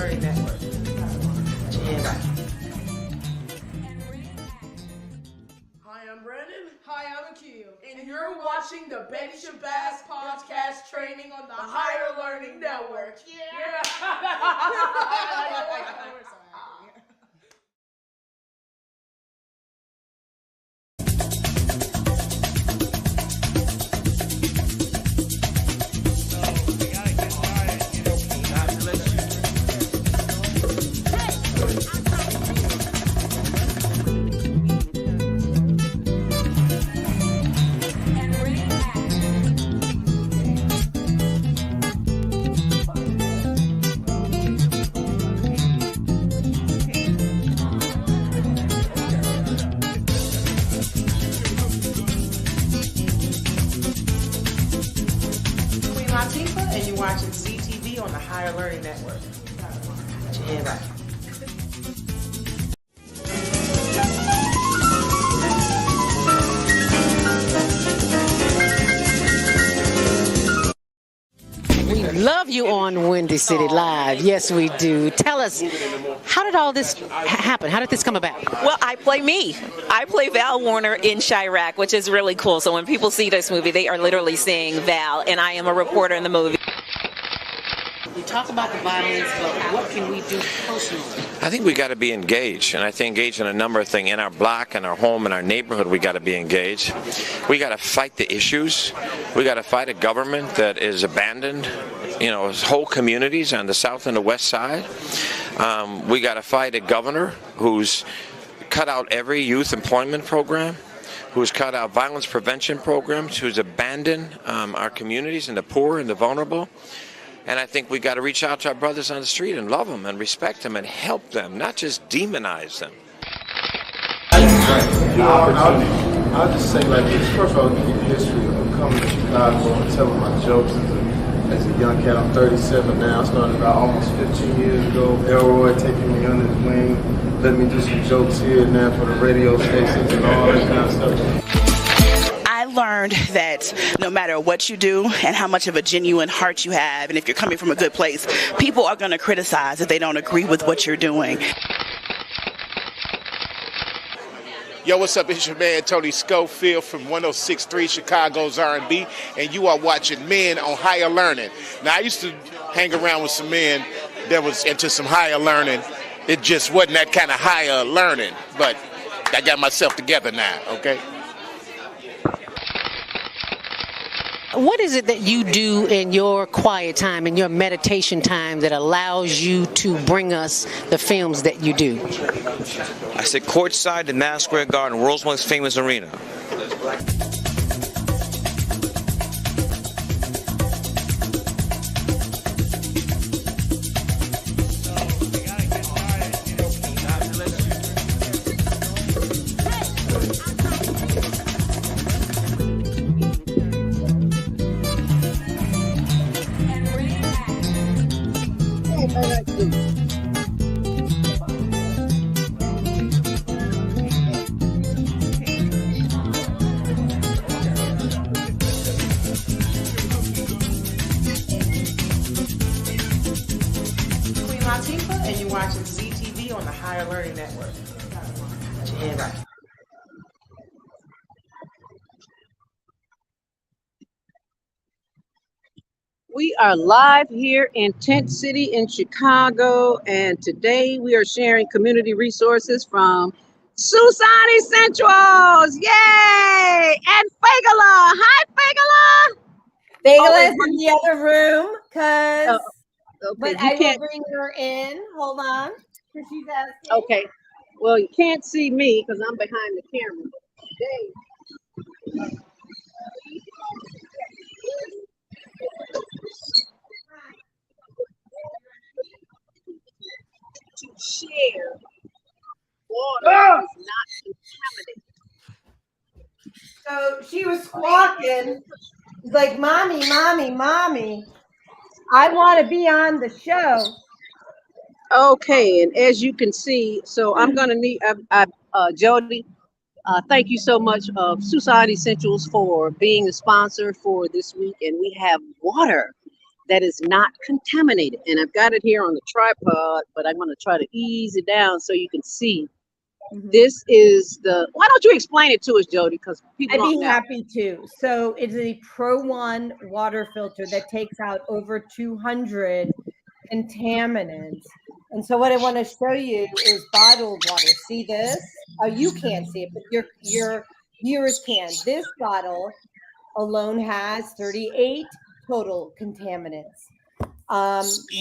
Learning Network. Yeah. Hi, I'm Brandon. Hi, I'm Akil. And you're watching the Betty Shabazz podcast training on the Higher Learning Network. Yeah. And you're watching CTV on the Higher Learning Network. Yeah. We love you on Windy City Live. Yes, we do. Tell us, how did all this happen? How did this come about? Well, I play me. I play Val Warner in Chirac, which is really cool. So when people see this movie, they are literally seeing Val, and I am a reporter in the movie. We talk about the violence, but what can we do personally? I think we got to be engaged, and I think engaged in a number of things. In our block, in our home, in our neighborhood, we got to be engaged. We got to fight the issues. We got to fight a government that is abandoned, whole communities on the south and the west side. We got to fight a governor who's cut out every youth employment program, who's cut out violence prevention programs, who's abandoned our communities and the poor and the vulnerable. And I think we got to reach out to our brothers on the street and love them and respect them and help them, not just demonize them. I'll just say like this. First of all, give you the history of coming to Chicago and telling my jokes as a young cat. I'm 37 now. I started about almost 15 years ago. Elroy taking me under his wing, letting me do some jokes here and there for the radio stations and all that kind of stuff. I learned that no matter what you do and how much of a genuine heart you have, and if you're coming from a good place, people are going to criticize if they don't agree with what you're doing. Yo, what's up? It's your man Tony Schofield from 106.3 Chicago's R&B, and you are watching Men on Higher Learning. Now, I used to hang around with some men that was into some higher learning. It just wasn't that kind of higher learning, but I got myself together now, okay? What is it that you do in your quiet time, in your meditation time, that allows you to bring us the films that you do? I sit courtside in Madison Square Garden, world's most famous arena. And you're watching CTV on the Higher Learning Network. Yeah. We are live here in Tent City in Chicago, and today we are sharing community resources from Society Centrals. Yay! And Fagala. Hi, Fagala. Fagala is in the other room because okay, I will bring her in. Hold on. She's asking. Okay. Well, you can't see me because I'm behind the camera. Today, to share water is not contaminated. So she was squawking. She's like, "Mommy, mommy, mommy, I want to be on the show." Okay, and as you can see, so I'm gonna need Jody. Thank you so much, Society Essentials, for being a sponsor for this week, and we have water that is not contaminated. And I've got it here on the tripod, but I'm going to try to ease it down so you can see. This is why don't you explain it to us, Jody? Because people I'd don't be know. happy to. So it's a Pro One water filter that takes out over 200 contaminants. And so what I want to show you is bottled water. See this? Oh, you can't see it, but your viewers can. This bottle alone has 38 total contaminants.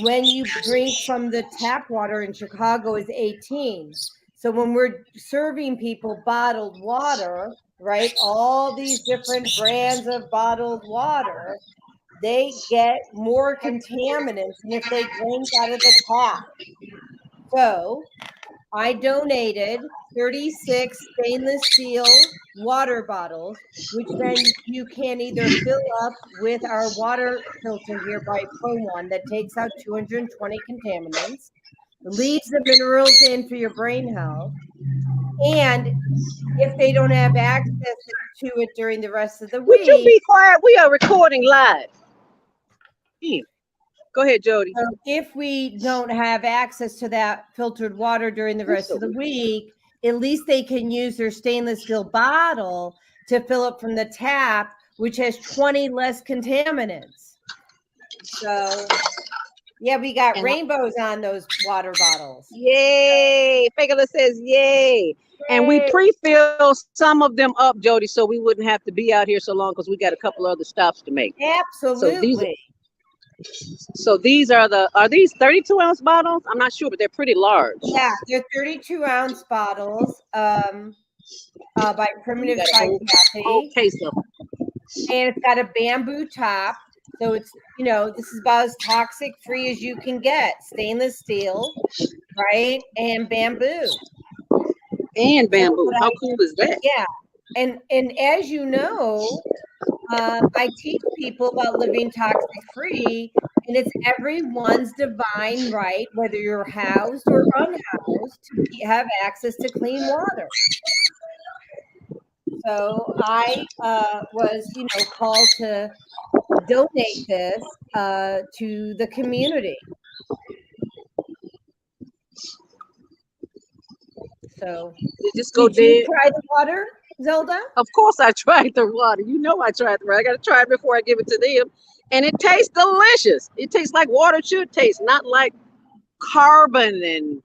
When you drink from the tap water in Chicago is 18. So when we're serving people bottled water, right, all these different brands of bottled water, they get more contaminants than if they drink out of the tap. So I donated 36 stainless steel water bottles, which then you can either fill up with our water filter here by Pro One that takes out 220 contaminants, leaves the minerals in for your brain health. And if they don't have access to it during the rest of the Would you week, be quiet? We are recording live. Go ahead, Jody. so if we don't have access to that filtered water during the rest of the week, at least they can use their stainless steel bottle to fill up from the tap, which has 20 less contaminants. So yeah, we got rainbows on those water bottles. Yay! Fagala says yay. And we pre-fill some of them up, Jody, so we wouldn't have to be out here so long because we got a couple other stops to make. Absolutely. So these are these 32-ounce bottles? I'm not sure, but they're pretty large. Yeah, they're 32-ounce bottles by Primitive Psychopathy. Whole case of them. And it's got a bamboo top. So it's, this is about as toxic free as you can get. Stainless steel, right? And bamboo. And bamboo. How cool is that? Yeah. And as you know, I teach people about living toxic free, and it's everyone's divine right, whether you're housed or unhoused, to have access to clean water. So I was, called to donate this to the community. So just go did you try the water, Zelda? Of course I tried the water. I tried the water. I got to try it before I give it to them. And it tastes delicious. It tastes like water should taste, not like carbon and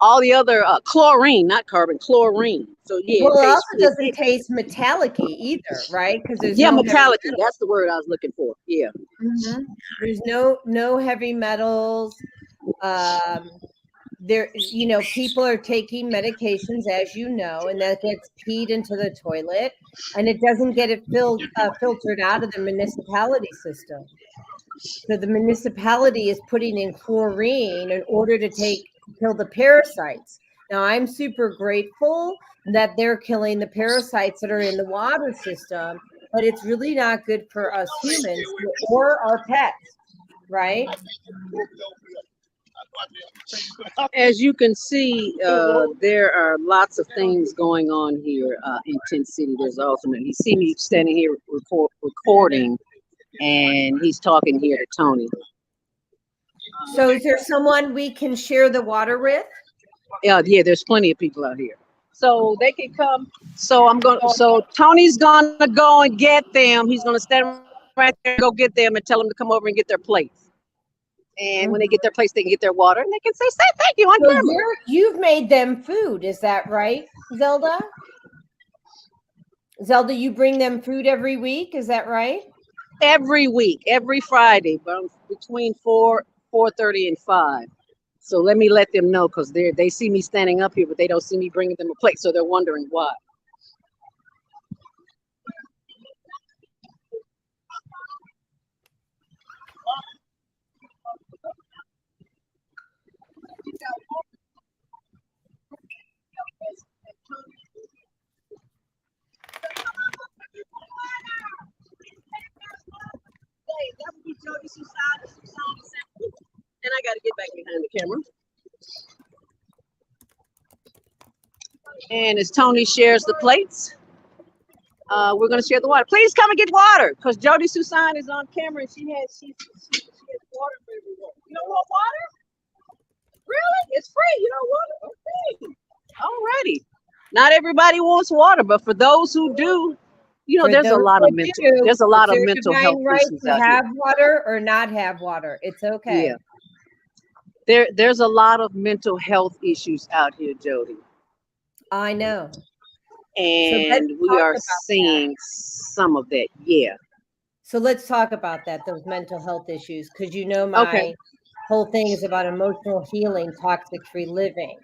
all the other chlorine, not carbon, chlorine. So yeah. Well, it also doesn't taste metallic-y either, right? Because there's no metallic. That's the word I was looking for. Yeah. Mm-hmm. There's no heavy metals. There, people are taking medications, as you know, and that gets peed into the toilet, and it doesn't get it filtered out of the municipality system. So the municipality is putting in chlorine in order to kill the parasites. Now, I'm super grateful that they're killing the parasites that are in the water system, but it's really not good for us humans or our pets, right? As you can see, there are lots of things going on here in Tent City. There's also, you see me standing here recording, and he's talking here to Tony. So is there someone we can share the water with? Yeah, there's plenty of people out here. So they can come. So Tony's gonna go and get them. He's gonna stand right there, go get them, and tell them to come over and get their plates. And when they get their place, they can get their water, and they can say thank you on camera. You've made them food, is that right, Zelda? Zelda, you bring them food every week, is that right? Every week, every Friday, between 4:30 and 5. So let them know, because they see me standing up here, but they don't see me bringing them a plate, so they're wondering why. That would be Jody and I got to get back behind the camera. And as Tony shares the plates, we're going to share the water. Please come and get water, because Jody Susan is on camera, and she's Really? It's free. You don't want it? Okay. Alrighty. Not everybody wants water, but for those who do, For there's a those lot of that mental do, there's a it's lot of their mental health divine right issues to out here. have water or not have water. It's okay. Yeah. There's a lot of mental health issues out here, Jody. I know. And we talk are about seeing some of that. Yeah. So let's talk about that, those mental health issues, because my Okay. whole thing is about emotional healing, toxic-free living.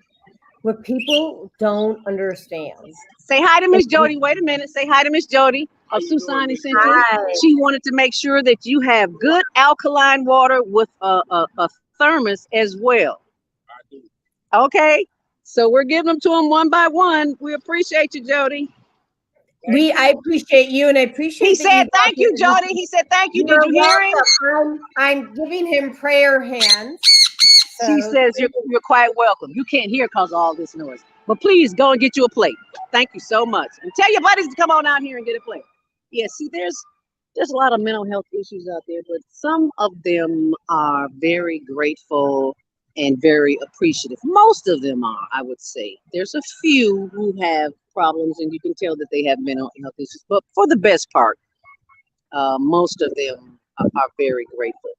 What people don't understand. Say hi to Miss Jody. Wait a minute. Say hi to Miss Jody of Susan Essentials. Hi. She wanted to make sure that you have good alkaline water with a thermos as well. Okay. So we're giving them to them one by one. We appreciate you, Jody. I appreciate you, and I appreciate. He said thank you, Jody. He said thank you. Did you hear him? I'm giving him prayer hands. She says you're quite welcome. You can't hear because of all this noise. But please go and get you a plate. Thank you so much. And tell your buddies to come on out here and get a plate. Yeah, see, there's a lot of mental health issues out there, but some of them are very grateful and very appreciative. Most of them are, I would say. There's a few who have problems, and you can tell that they have mental health issues. But for the best part, most of them are very grateful.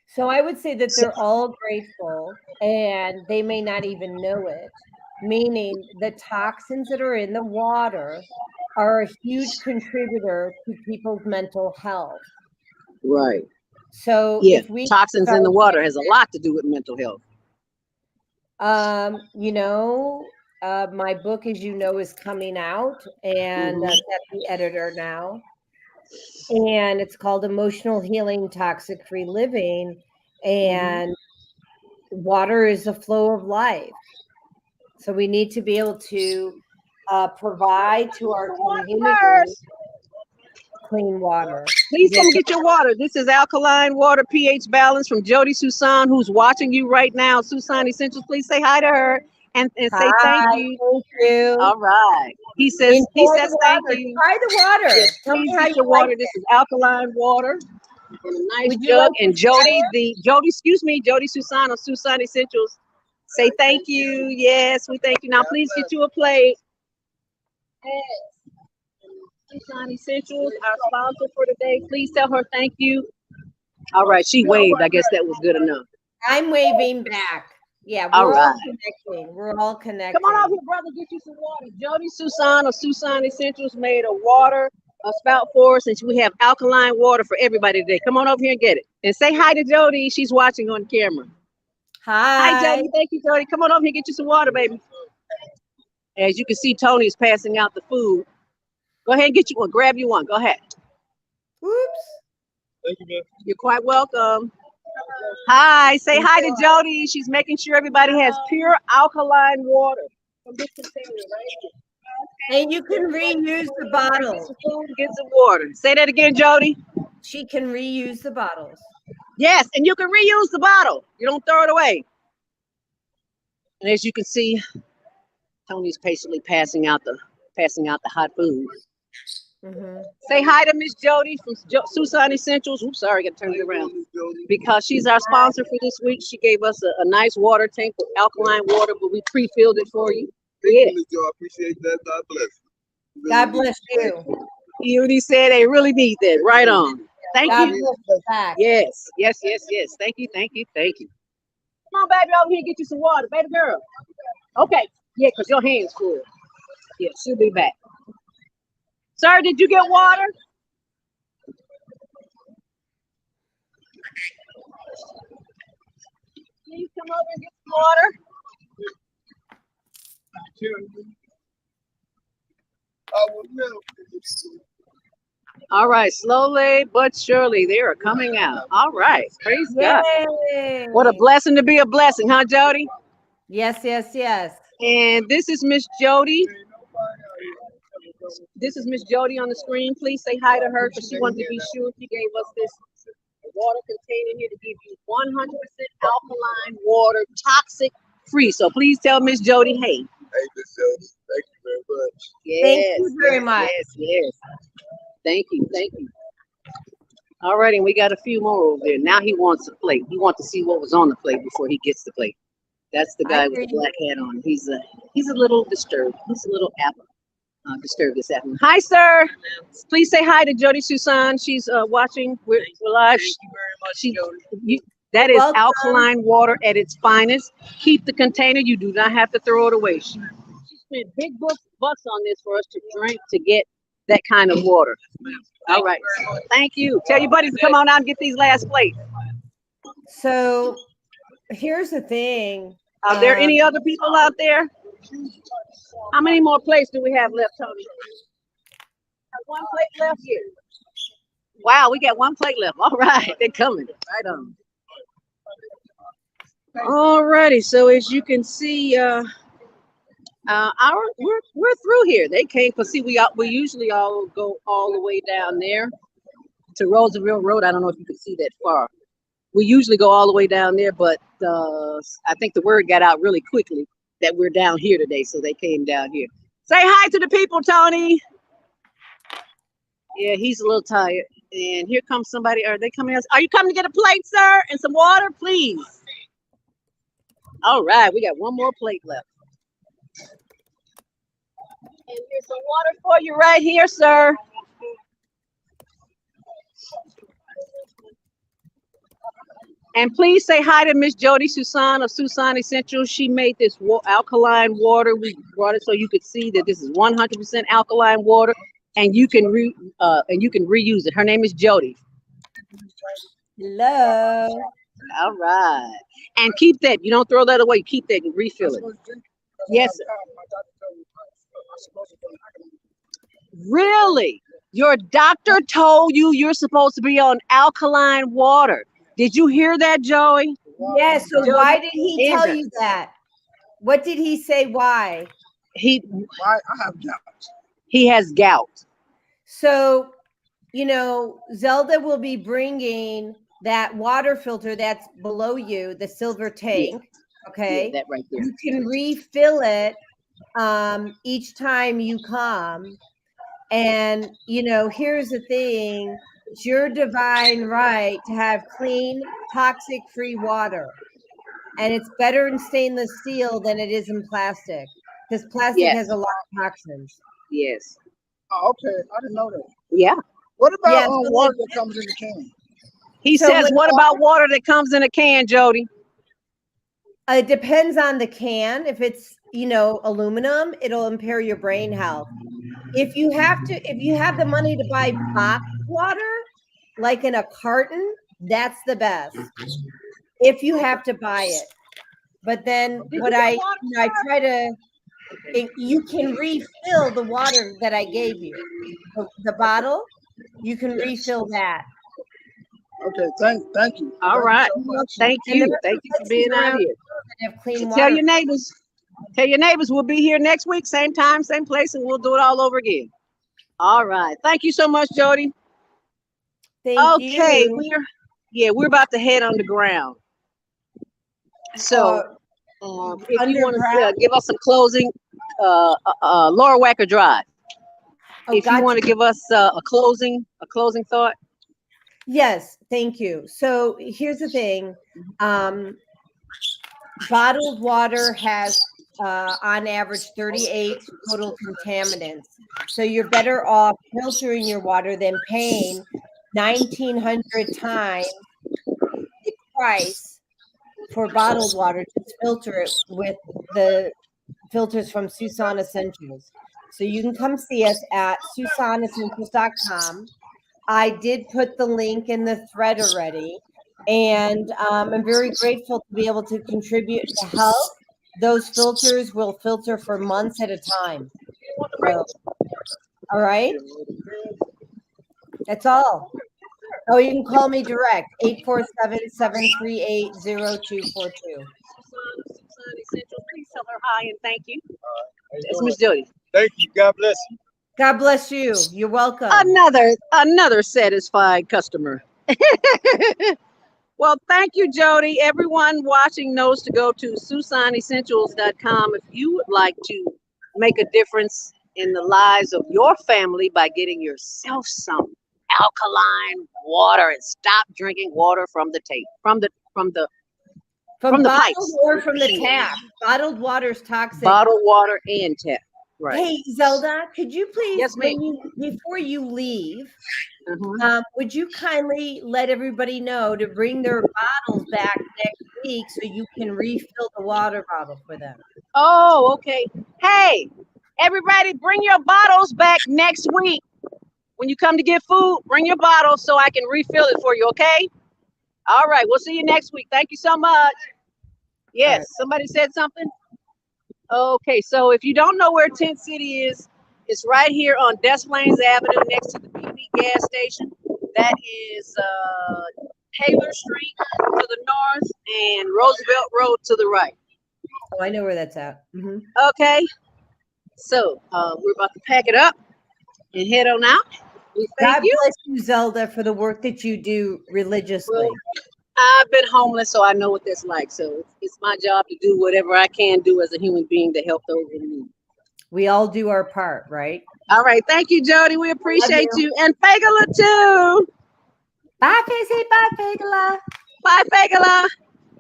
So I would say that they're all grateful, and they may not even know it, meaning the toxins that are in the water are a huge contributor to people's mental health. Right. So yeah, if we toxins in the water has a lot to do with mental health. My book, as you know, is coming out, and that's at the editor now. And it's called Emotional Healing, Toxic-Free Living. And water is the flow of life. So we need to be able to provide to our community clean water. Please come get your water. This is alkaline water pH balance from Jody Susan, who's watching you right now. Susan Essentials, please say hi to her and say thank you. Thank you. All right. He says thank you. Try the water. Yes, please get your water. This is alkaline water in a nice jug. And Jody Susan of Susan Essentials, say thank you. Yes, we thank you. Now please get you a plate. Susan Essentials, our sponsor for today. Please tell her thank you. All right, she waved. I guess that was good enough. I'm waving back. Yeah, we're all connecting. We're all connecting. Come on out here, brother. Get you some water. Jody Susan of Susan Essentials made a spout for us, and we have alkaline water for everybody today. Come on over here and get it. And say hi to Jody. She's watching on camera. Hi. Hi, Jody. Thank you, Jody. Come on over here and get you some water, baby. As you can see, Tony's passing out the food. Go ahead and get you one. Grab you one. Go ahead. Oops. Thank you, man. You're quite welcome. Hi. Say hi to Jody. She's making sure everybody has pure alkaline water from this container right here. And you can reuse the bottles. Get some water. Say that again, Jody. She can reuse the bottles. Yes, and you can reuse the bottle. You don't throw it away. And as you can see, Tony's patiently passing out the hot food. Say hi to Miss Jody from Susan Essentials. Oops, sorry, I got to turn it around. Because she's our sponsor for this week. She gave us a nice water tank with alkaline water, but we pre-filled it for you. Yeah. Thank you, I appreciate that. God bless. God bless you. He said they really need that. Right on. Thank you. Yes. Thank you. Come on, baby, over here and get you some water, baby girl. Okay. Yeah, because your hand's full. Yeah, she'll be back. Sir, did you get water? Please come over and get some water. All right, slowly but surely they are coming out. All right, praise God. What a blessing to be a blessing, huh, Jody? Yes. And this is Miss Jody. This is Miss Jody on the screen. Please say hi to her because she wanted to be sure. She gave us this water container here to give you 100% alkaline water, toxic free. So please tell Miss Jody, hey. Hey, Miss Jody, thank you very much. Yes, thank you very much. Yes. Thank you. All right, and we got a few more over there. Now he wants a plate. He wants to see what was on the plate before he gets the plate. That's the I guy with hear the you. black hat on. He's a little disturbed. He's a little disturbed this afternoon. Hi, sir. Please say hi to Jody Susan. She's watching. We're live. Thank you very much, Jody. That is Welcome. alkaline water at its finest. Keep the container. You do not have to throw it away. She spent big bucks on this for us to drink to get that kind of water. All right. Thank you. Tell your buddies to come on out and get these last plates. So here's the thing. Are there any other people out there? How many more plates do we have left, Tony? One plate left here. Wow, we got one plate left. All right, they're coming. Right on. All righty. So as you can see, we're through here. They came because see we usually all go all the way down there to Roosevelt Road. I don't know if you can see that far. We usually go all the way down there, but I think the word got out really quickly that we're down here today, so they came down here. Say hi to the people, Tony. Yeah, he's a little tired. And here comes somebody. Are they coming? Are you coming to get a plate, sir, and some water, please? All right, we got one more plate left. And here's some water for you right here, sir. And please say hi to Miss Jody Susan of Susan Essentials. She made this alkaline water. We brought it so you could see that this is 100% alkaline water, and you can reuse it. Her name is Jody. Hello. All right. And keep that. You don't throw that away. Keep that and refill it. Yes, sir. Really? Your doctor told you you're supposed to be on alkaline water. Did you hear that, Joey? Yes. So why did he tell you that? What did he say? Why? I have gout. He has gout. So, Zelda will be bringing that water filter that's below you, the silver tank. Yeah. Okay. Yeah, that right there. You can refill it each time you come. And, here's the thing. It's your divine right to have clean, toxic-free water. And it's better in stainless steel than it is in plastic. Because plastic has a lot of toxins. Yes. Oh, okay. I didn't know that. Yeah. What about water that comes in a can? He says, what about water that comes in a can, Jody? It depends on the can. If it's, aluminum, it'll impair your brain health. If you have the money to buy boxed water, like in a carton, that's the best. If you have to buy it. But then I try to, you can refill the water that I gave you. The bottle, you can refill that. Okay, thank you. All right. Thank you. Thank you for being out here. Tell your neighbors. Tell your neighbors we'll be here next week, same time, same place, and we'll do it all over again. All right. Thank you so much, Jody. Thank you. Okay, we're about to head underground. So if you want to give us some closing, Laura Wacker Drive. You want to give us a closing thought. Yes, thank you. So here's the thing. Bottled water has on average 38 total contaminants. So you're better off filtering your water than paying 1,900 times the price for bottled water to filter it with the filters from Susan Essentials. So you can come see us at SusanEssentials.com. I did put the link in the thread already, and I'm very grateful to be able to contribute to help. Those filters will filter for months at a time. So, all right. That's all. Oh, you can call me direct, 847-738-0242. Please tell her hi and thank you. It's Miss Jody. Thank you. God bless you. God bless you. You're welcome. Another satisfied customer. Well, thank you, Jody. Everyone watching knows to go to SusanEssentials.com if you would like to make a difference in the lives of your family by getting yourself some alkaline water and stop drinking water from the tape, from the From the bottled pipes. or from the tap. Bottled water is toxic. Bottled water and tap. Right. Hey, Zelda, could you please, Yes, ma'am. before you leave, Mhm. would you kindly let everybody know to bring their bottles back next week so you can refill the water bottle for them? Oh, okay. Hey, everybody, bring your bottles back next week. When you come to get food, bring your bottles so I can refill it for you, okay? All right, we'll see you next week. Thank you so much. Yes, right. somebody said something? Okay, so if you don't know where Tent City is, it's right here on Des Plaines Avenue next to the BB gas station. That is Taylor Street to the north and Roosevelt Road to the right. Oh, I know where that's at. Mhm. Okay, so we're about to pack it up and head on out. We thank God you. bless you, Zelda, for the work that you do religiously. Well, I've been homeless, so I know what that's like. So it's my job to do whatever I can do as a human being to help those in need. We all do our part, right? All right. Thank you, Jody. We appreciate you. And Fagala too. Bye, Casey. Bye, Fagala. Bye, Fagala.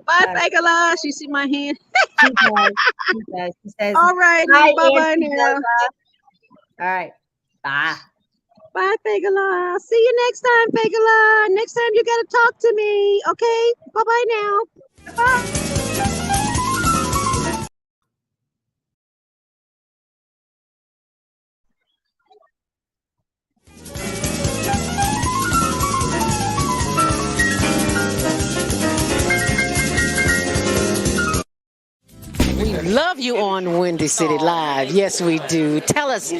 Bye, Bye. Fagala. She see my hand. She does. She does. She says, All right. "Bye, Bye-bye Auntie now. Zelda." All right. Bye. Bye, Fagala. See you next time, Fagala. Next time you got to talk to me. Okay. Bye-bye now. Bye. We love you on Windy City Live. Yes, we do. Tell us,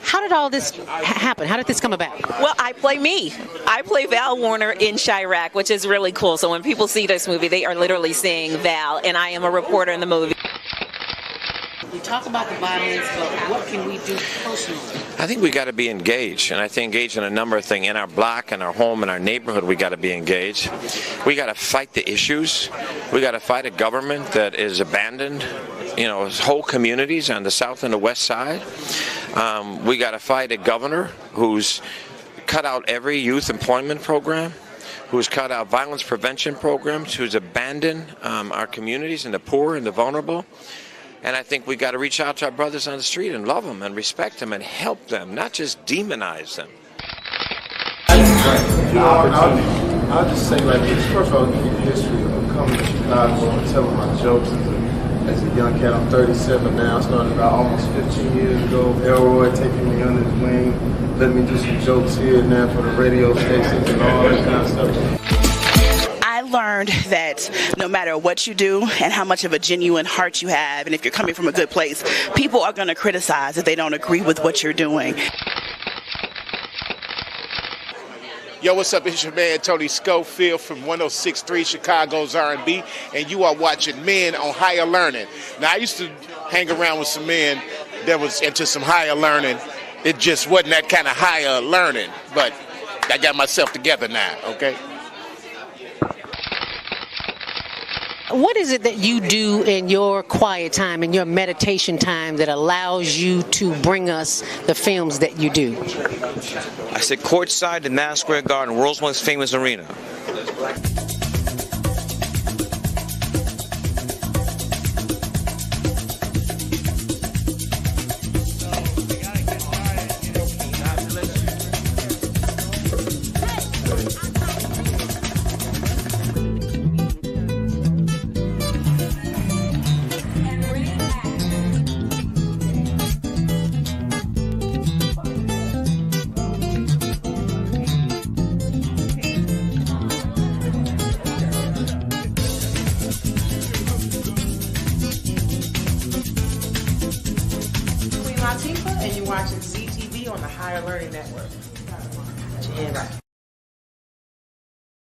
how did all this happen? How did this come about? Well, I play me. I play Val Warner in Chirac, which is really cool. So when people see this movie, they are literally seeing Val, and I am a reporter in the movie. We talk about the violence, but what can we do personally? I think we got to be engaged, and I think engaged in a number of things. In our block, in our home, in our neighborhood, we got to be engaged. We got to fight the issues. We got to fight a government that is abandoned, whole communities on the south and the west side. We got to fight a governor who's cut out every youth employment program, who's cut out violence prevention programs, who's abandoned our communities and the poor and the vulnerable. And I think we got to reach out to our brothers on the street and love them and respect them and help them, not just demonize them. I'll just say like this. First of all, give you the history of coming to Chicago and telling my jokes as a young cat. I'm 37 now. I started about almost 15 years ago. Elroy taking me under his wing, let me do some jokes here and there for the radio stations and all that kind of stuff. I learned that no matter what you do and how much of a genuine heart you have, and if you're coming from a good place, people are going to criticize if they don't agree with what you're doing. Yo, what's up? It's your man Tony Schofield from 106.3 Chicago's R&B, and you are watching Men on Higher Learning. Now, I used to hang around with some men that was into some higher learning. It just wasn't that kind of higher learning, but I got myself together now, okay? What is it that you do in your quiet time, in your meditation time, that allows you to bring us the films that you do? I sit courtside in Madison Square Garden, world's most famous arena. And you're watching ZTV on the Higher Learning Network. Yeah, right.